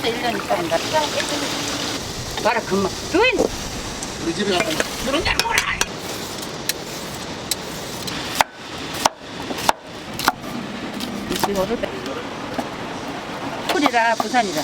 벌써 1년 있다 한다. 봐라, 금방. 주인! 우리 집에 가서 그런 데 뭐라! 서울이라, 부산이라.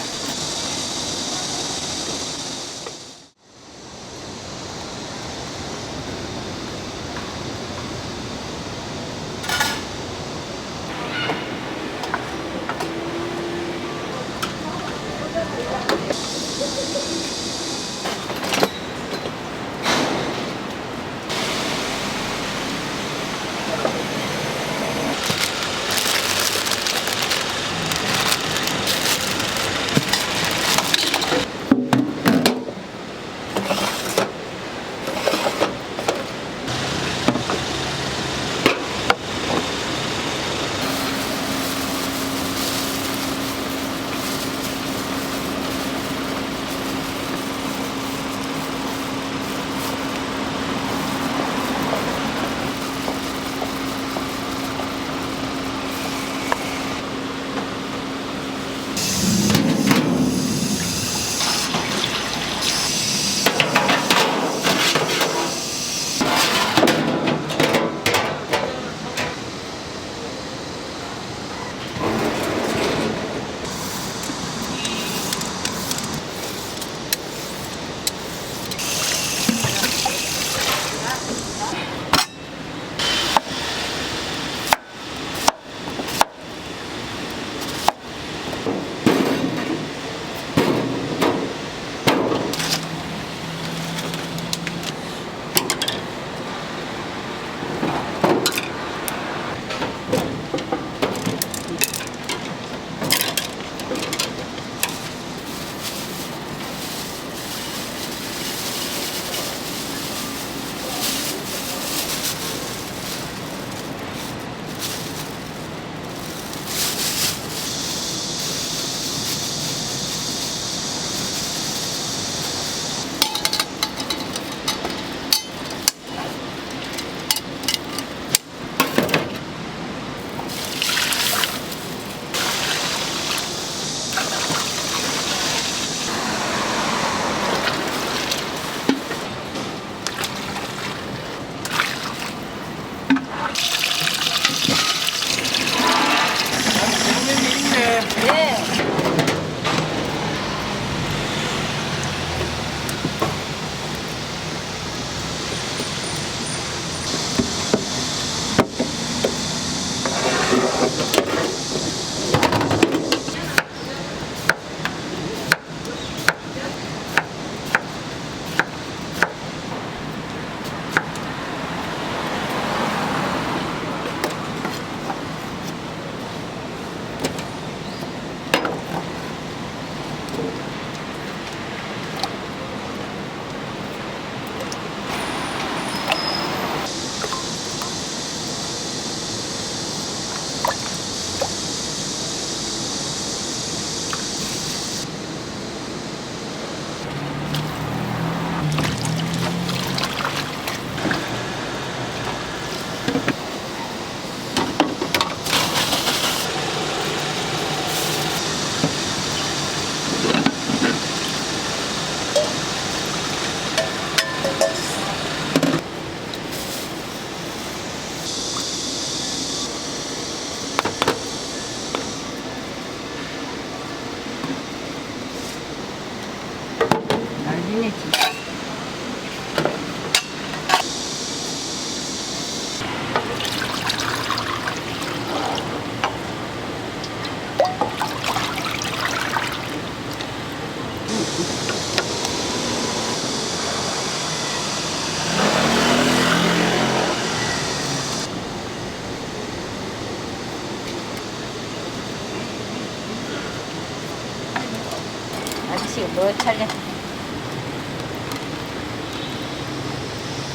아저씨가 뭐 찰래?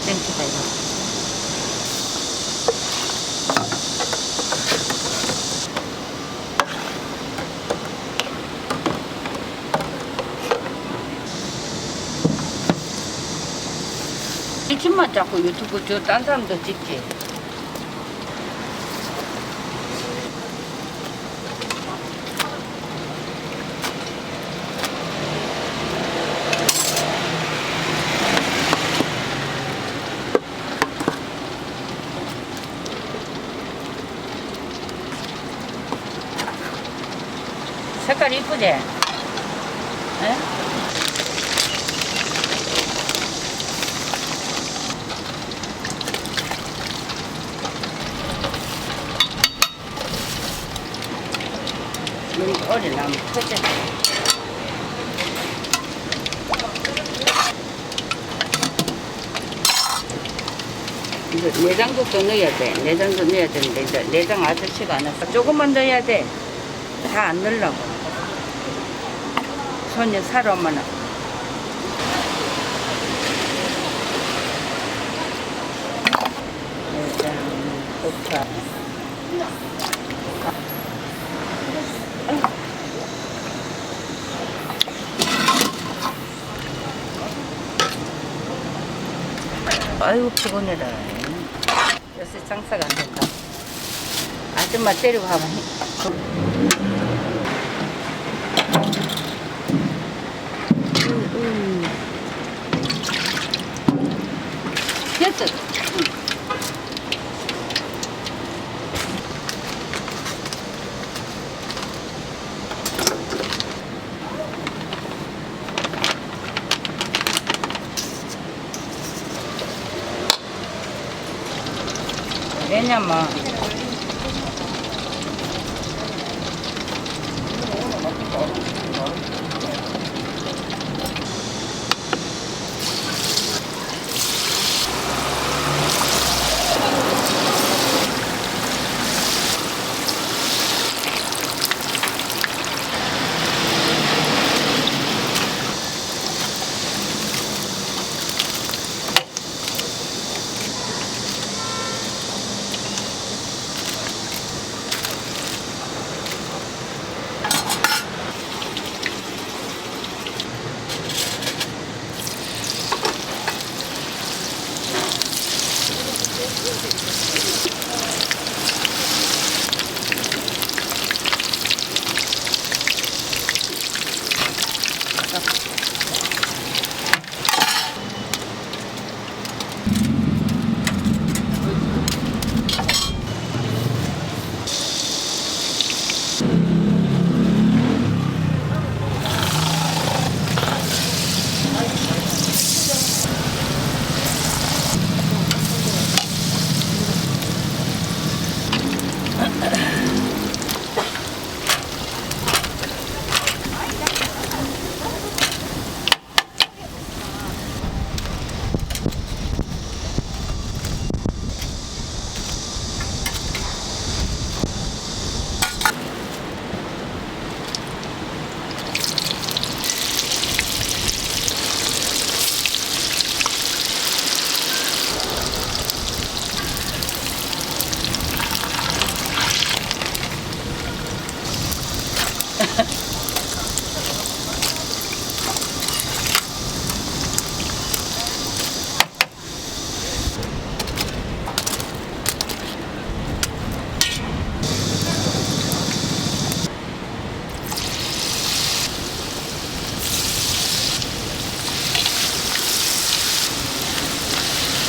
땡기다 이거. 일침만 자꾸 유튜브 저 딴 사람도 찍지. 색깔 이쁘지? 에? 어린 나무 터져. 이제 내장도 또 넣어야 돼. 내장도 넣어야 되는데 이제 내장 아저씨가 안 왔어. 조금만 넣어야 돼. 다 안 넣으려고. 손이 살아오면 내장, 고파. 아이고 피곤해라. 요새 장사가 안 된다. 아줌마 때리고 가면 됐어. 왜냐면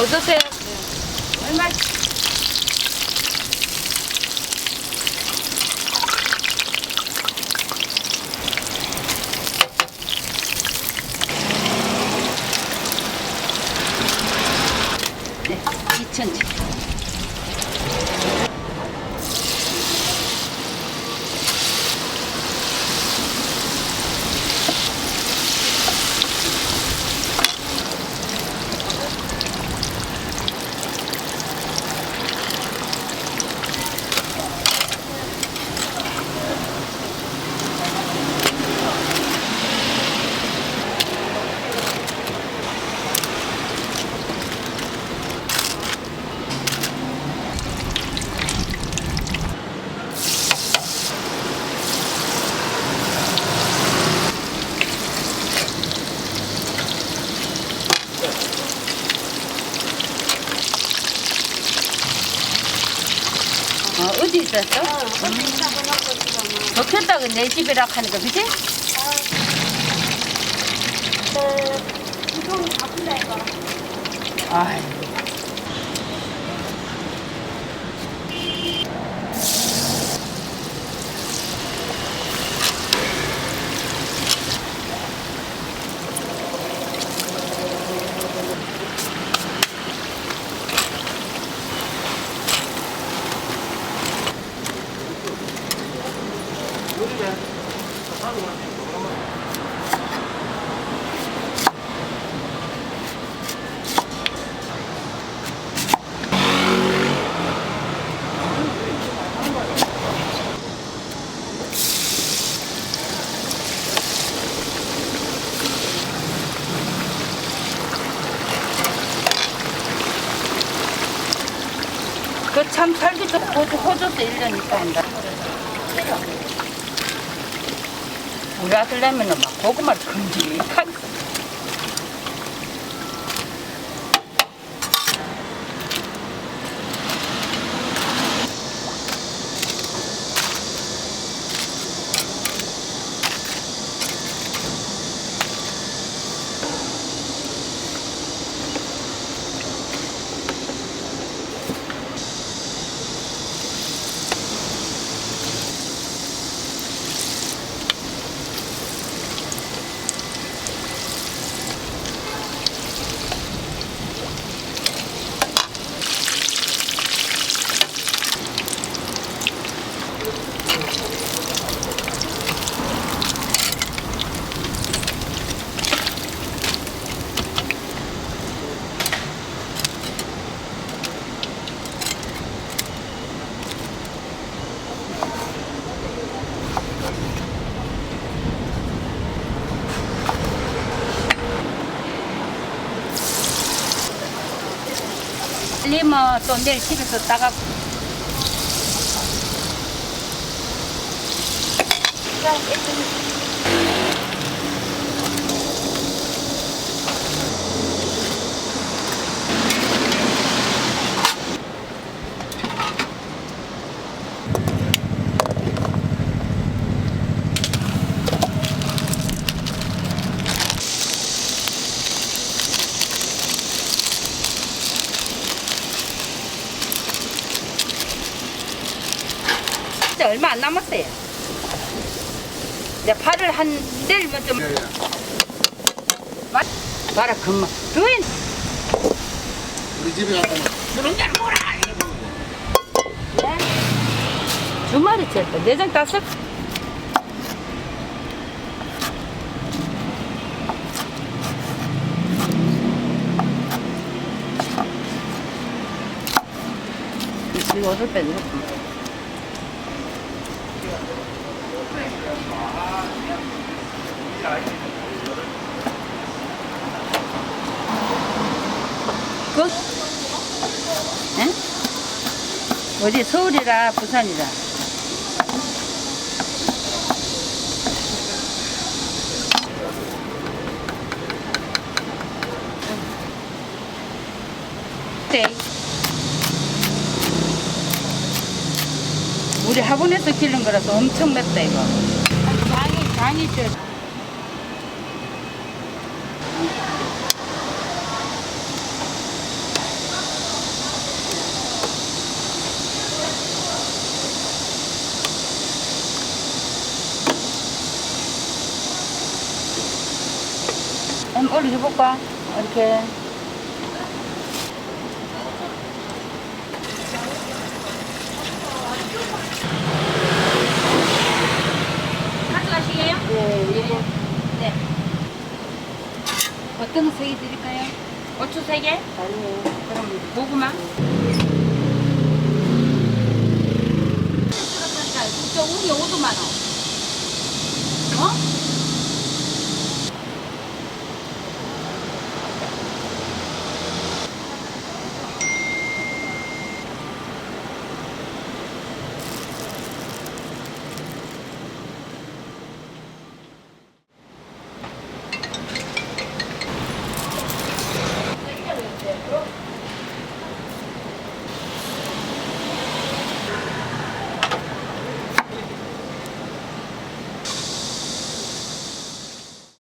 어떠세요? 네. 얼마? 네, 2,000원. 어디 있었어? 좋겠다고 내 집이라 하니까 그치? 이동이 바쁜다 이거. 아이. 그 참 살기도 호주도 1년 있다 한다. 우리 아들내미는 막 고구마를 큼직하게. 리면 또 내일 집에서 따가. 얼마 안 남았어요. 이제 파를 한 내일면 좀 봐라 금방 더인 우리 집에 가서 그런 게 뭐라 주말이 쳤다. 내장 땄어? 이거 옷을 빼줘. 그? 응? 어디 서울이라 부산이라. 네. 우리 학원에서 기른 거라서 엄청 맵다 이거. 장이 줘. 한번 올려볼까? 이렇게. 가져가시게요? 네. 네. 어떤 거 3개 드릴까요? 고추 3개? 아니요. 그럼 고구마?